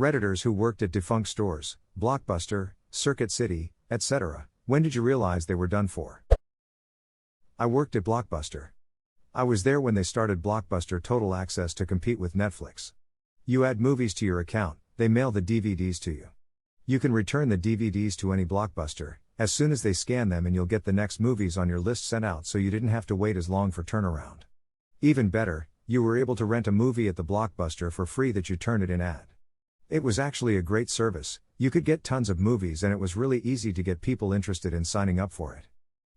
Redditors who worked at defunct stores, Blockbuster, Circuit City, etc. When did you realize they were done for? I worked at Blockbuster. I was there when they started Blockbuster Total Access to compete with Netflix. You add movies to your account, they mail the DVDs to you. You can return the DVDs to any Blockbuster as soon as they scan them, and you'll get the next movies on your list sent out, so you didn't have to wait as long for turnaround. Even better, you were able to rent a movie at the Blockbuster for free that you turned it in ad. It was actually a great service. You could get tons of movies, and it was really easy to get people interested in signing up for it.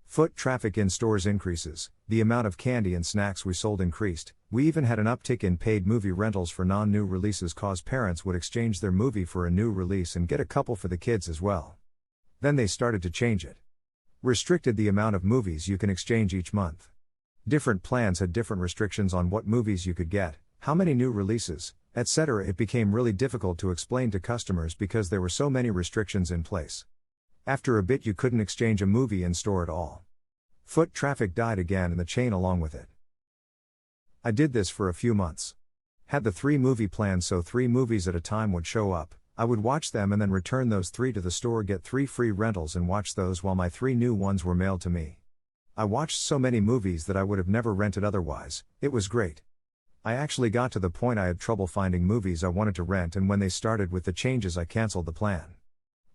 Foot traffic in stores increases, the amount of candy and snacks we sold increased, we even had an uptick in paid movie rentals for non-new releases, cause parents would exchange their movie for a new release and get a couple for the kids as well. Then they started to change it. Restricted the amount of movies you can exchange each month. Different plans had different restrictions on what movies you could get, how many new releases, etc. It became really difficult to explain to customers because there were so many restrictions in place. After a bit you couldn't exchange a movie in store at all. Foot traffic died again, and the chain along with it. I did this for a few months. Had the 3-movie plan, so 3 movies at a time would show up, I would watch them and then return those 3 to the store, get 3 free rentals and watch those while my 3 new ones were mailed to me. I watched so many movies that I would have never rented otherwise. It was great. I actually got to the point I had trouble finding movies I wanted to rent, and when they started with the changes I canceled the plan.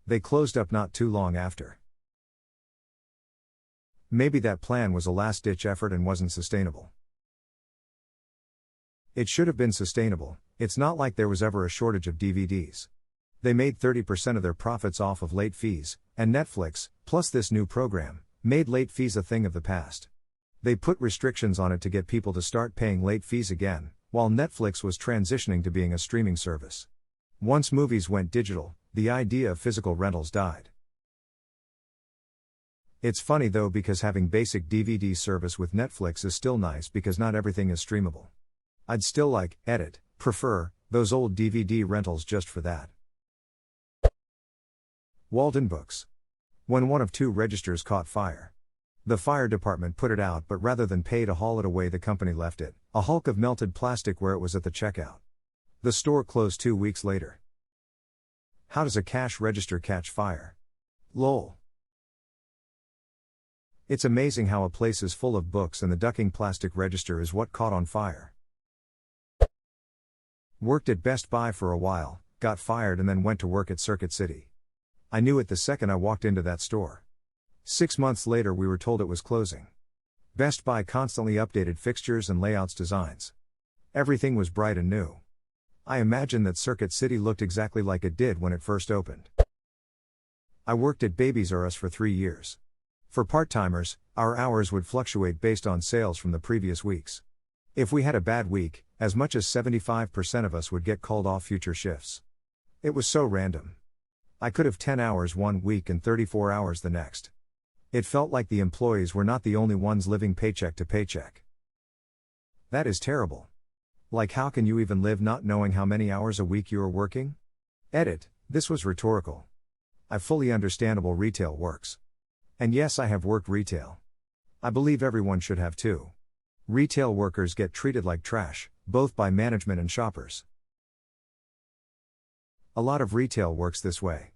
They closed up not too long after. Maybe that plan was a last-ditch effort and wasn't sustainable. It should have been sustainable. It's not like there was ever a shortage of DVDs. They made 30% of their profits off of late fees, and Netflix, plus this new program, made late fees a thing of the past. They put restrictions on it to get people to start paying late fees again, while Netflix was transitioning to being a streaming service. Once movies went digital, the idea of physical rentals died. It's funny though, because having basic DVD service with Netflix is still nice because not everything is streamable. I'd still prefer, those old DVD rentals just for that. Walden Books. When one of 2 registers caught fire. The fire department put it out, but rather than pay to haul it away, the company left it, a hulk of melted plastic, where it was at the checkout. The store closed 2 weeks later. How does a cash register catch fire? Lol. It's amazing how a place is full of books and the ducking plastic register is what caught on fire. Worked at Best Buy for a while, got fired, and then went to work at Circuit City. I knew it the second I walked into that store. 6 months later we were told it was closing. Best Buy constantly updated fixtures and layouts designs. Everything was bright and new. I imagine that Circuit City looked exactly like it did when it first opened. I worked at Babies R Us for 3 years. For part-timers, our hours would fluctuate based on sales from the previous weeks. If we had a bad week, as much as 75% of us would get called off future shifts. It was so random. I could have 10 hours one week and 34 hours the next. It felt like the employees were not the only ones living paycheck to paycheck. That is terrible. Like, how can you even live not knowing how many hours a week you are working? Edit, this was rhetorical. I fully understandable retail works. And yes, I have worked retail. I believe everyone should have too. Retail workers get treated like trash, both by management and shoppers. A lot of retail works this way.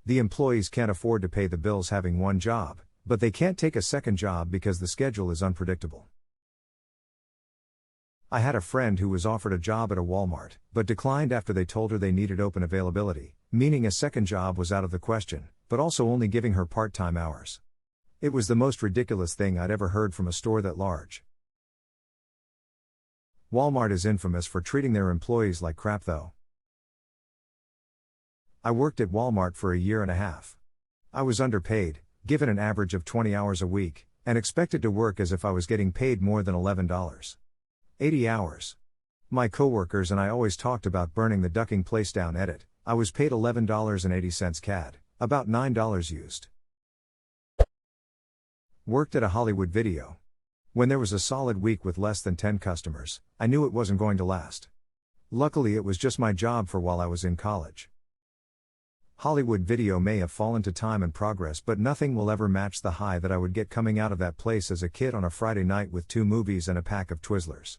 The employees can't afford to pay the bills having one job, but they can't take a second job because the schedule is unpredictable. I had a friend who was offered a job at a Walmart, but declined after they told her they needed open availability, meaning a second job was out of the question, but also only giving her part-time hours. It was the most ridiculous thing I'd ever heard from a store that large. Walmart is infamous for treating their employees like crap though. I worked at Walmart for a year and a half. I was underpaid, given an average of 20 hours a week, and expected to work as if I was getting paid more than $11.80 hours. My coworkers and I always talked about burning the ducking place down. Edit, I was paid $11.80 CAD, about $9 used. Worked at a Hollywood video. When there was a solid week with less than 10 customers, I knew it wasn't going to last. Luckily it was just my job for while I was in college. Hollywood video may have fallen to time and progress, but nothing will ever match the high that I would get coming out of that place as a kid on a Friday night with 2 movies and a pack of Twizzlers.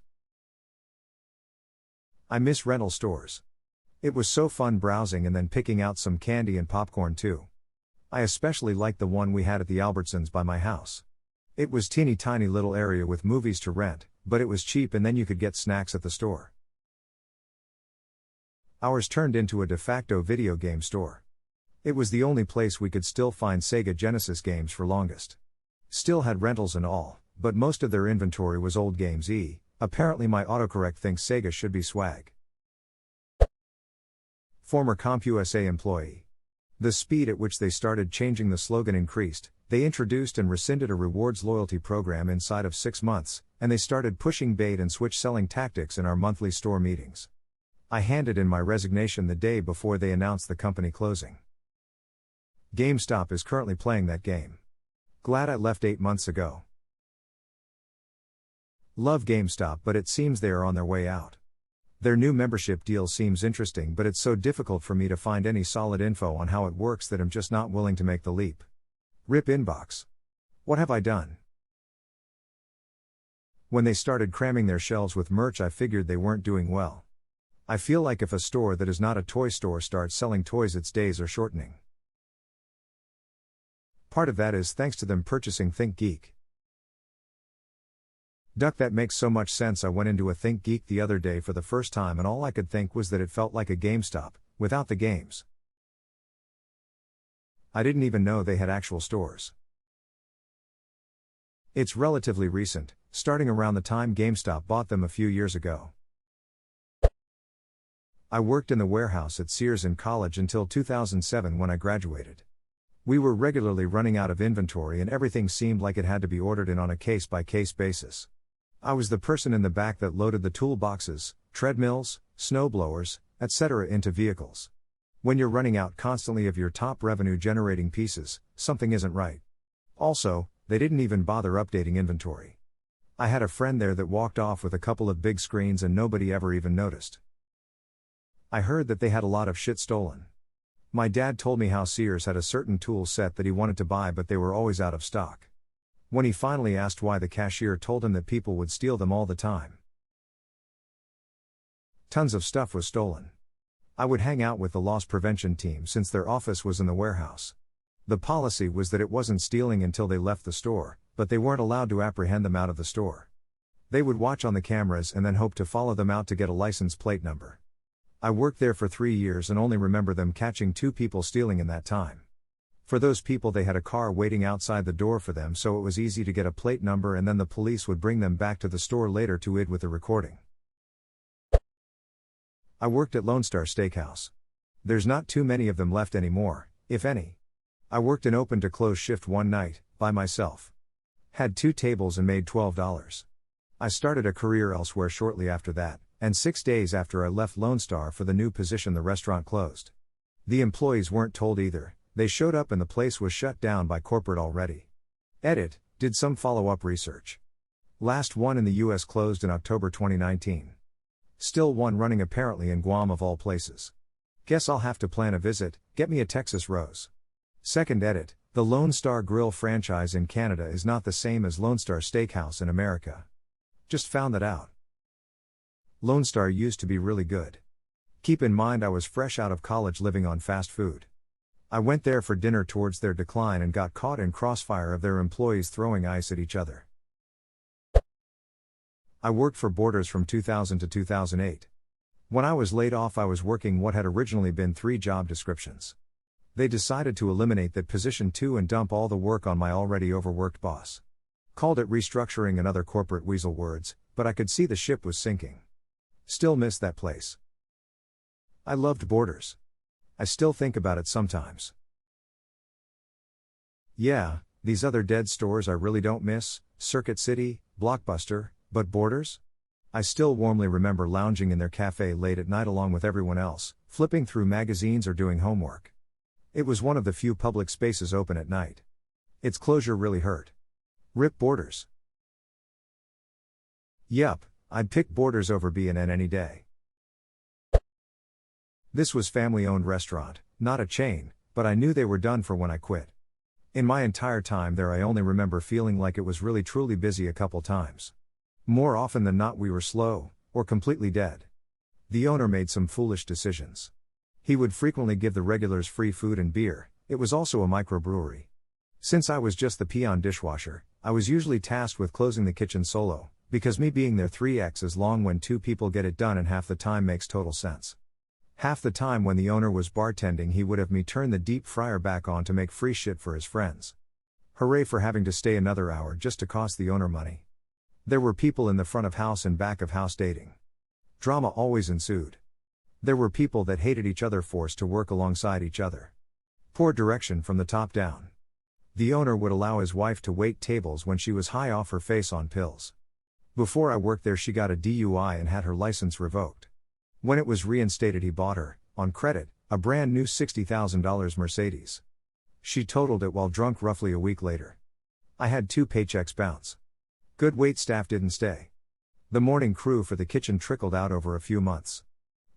I miss rental stores. It was so fun browsing and then picking out some candy and popcorn too. I especially liked the one we had at the Albertsons by my house. It was teeny tiny little area with movies to rent, but it was cheap and then you could get snacks at the store. Ours turned into a de facto video game store. It was the only place we could still find Sega Genesis games for longest. Still had rentals and all, but most of their inventory was old games. Apparently my autocorrect thinks Sega should be swag. Former CompUSA employee. The speed at which they started changing the slogan increased. They introduced and rescinded a rewards loyalty program inside of 6 months, and they started pushing bait and switch selling tactics in our monthly store meetings. I handed in my resignation the day before they announced the company closing. GameStop is currently playing that game. Glad I left 8 months ago. Love GameStop, but it seems they are on their way out. Their new membership deal seems interesting, but it's so difficult for me to find any solid info on how it works that I'm just not willing to make the leap. RIP inbox. What have I done? When they started cramming their shelves with merch, I figured they weren't doing well. I feel like if a store that is not a toy store starts selling toys, its days are shortening. Part of that is thanks to them purchasing ThinkGeek. Duck, that makes so much sense. I went into a ThinkGeek the other day for the first time and all I could think was that it felt like a GameStop, without the games. I didn't even know they had actual stores. It's relatively recent, starting around the time GameStop bought them a few years ago. I worked in the warehouse at Sears in college until 2007 when I graduated. We were regularly running out of inventory and everything seemed like it had to be ordered in on a case-by-case basis. I was the person in the back that loaded the toolboxes, treadmills, snowblowers, etc. into vehicles. When you're running out constantly of your top revenue-generating pieces, something isn't right. Also, they didn't even bother updating inventory. I had a friend there that walked off with a couple of big screens and nobody ever even noticed. I heard that they had a lot of shit stolen. My dad told me how Sears had a certain tool set that he wanted to buy but they were always out of stock. When he finally asked why, the cashier told him that people would steal them all the time. Tons of stuff was stolen. I would hang out with the loss prevention team since their office was in the warehouse. The policy was that it wasn't stealing until they left the store, but they weren't allowed to apprehend them out of the store. They would watch on the cameras and then hope to follow them out to get a license plate number. I worked there for 3 years and only remember them catching 2 people stealing in that time. For those people, they had a car waiting outside the door for them, so it was easy to get a plate number and then the police would bring them back to the store later to id with the recording. I worked at Lone Star Steakhouse. There's not too many of them left anymore, if any. I worked an open to close shift one night, by myself. Had 2 tables and made $12. I started a career elsewhere shortly after that, and 6 days after I left Lone Star for the new position, the restaurant closed. The employees weren't told either. They showed up and the place was shut down by corporate already. Edit, did some follow-up research. Last one in the US closed in October 2019. Still one running apparently in Guam of all places. Guess I'll have to plan a visit, get me a Texas Rose. Second edit, the Lone Star Grill franchise in Canada is not the same as Lone Star Steakhouse in America. Just found that out. Lone Star used to be really good. Keep in mind I was fresh out of college living on fast food. I went there for dinner towards their decline and got caught in crossfire of their employees throwing ice at each other. I worked for Borders from 2000 to 2008. When I was laid off, I was working what had originally been 3 job descriptions. They decided to eliminate that position too and dump all the work on my already overworked boss. Called it restructuring and other corporate weasel words, but I could see the ship was sinking. Still miss that place. I loved Borders. I still think about it sometimes. Yeah, these other dead stores I really don't miss, Circuit City, Blockbuster, but Borders? I still warmly remember lounging in their cafe late at night along with everyone else, flipping through magazines or doing homework. It was one of the few public spaces open at night. Its closure really hurt. RIP Borders. Yup, I'd pick Borders over B&N any day. This was family-owned restaurant, not a chain, but I knew they were done for when I quit. In my entire time there I only remember feeling like it was really truly busy a couple times. More often than not we were slow, or completely dead. The owner made some foolish decisions. He would frequently give the regulars free food and beer. It was also a microbrewery. Since I was just the peon dishwasher, I was usually tasked with closing the kitchen solo, because me being there 3x as long when 2 people get it done and half the time makes total sense. Half the time when the owner was bartending he would have me turn the deep fryer back on to make free shit for his friends. Hooray for having to stay another hour just to cost the owner money. There were people in the front of house and back of house dating. Drama always ensued. There were people that hated each other forced to work alongside each other. Poor direction from the top down. The owner would allow his wife to wait tables when she was high off her face on pills. Before I worked there she got a DUI and had her license revoked. When it was reinstated he bought her, on credit, a brand new $60,000 Mercedes. She totaled it while drunk roughly a week later. I had 2 paychecks bounce. Good wait staff didn't stay. The morning crew for the kitchen trickled out over a few months.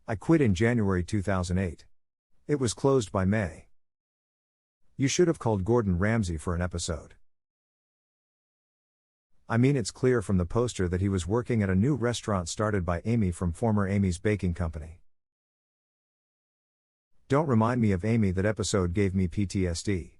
I quit in January 2008. It was closed by May. You should have called Gordon Ramsay for an episode. I mean, it's clear from the poster that he was working at a new restaurant started by Amy from former Amy's Baking Company. Don't remind me of Amy, that episode gave me PTSD.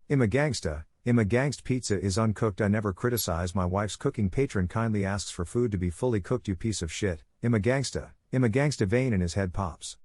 I'm a gangsta pizza is uncooked. I never criticize my wife's cooking. Patron kindly asks for food to be fully cooked. You piece of shit. I'm a gangsta vein in his head pops.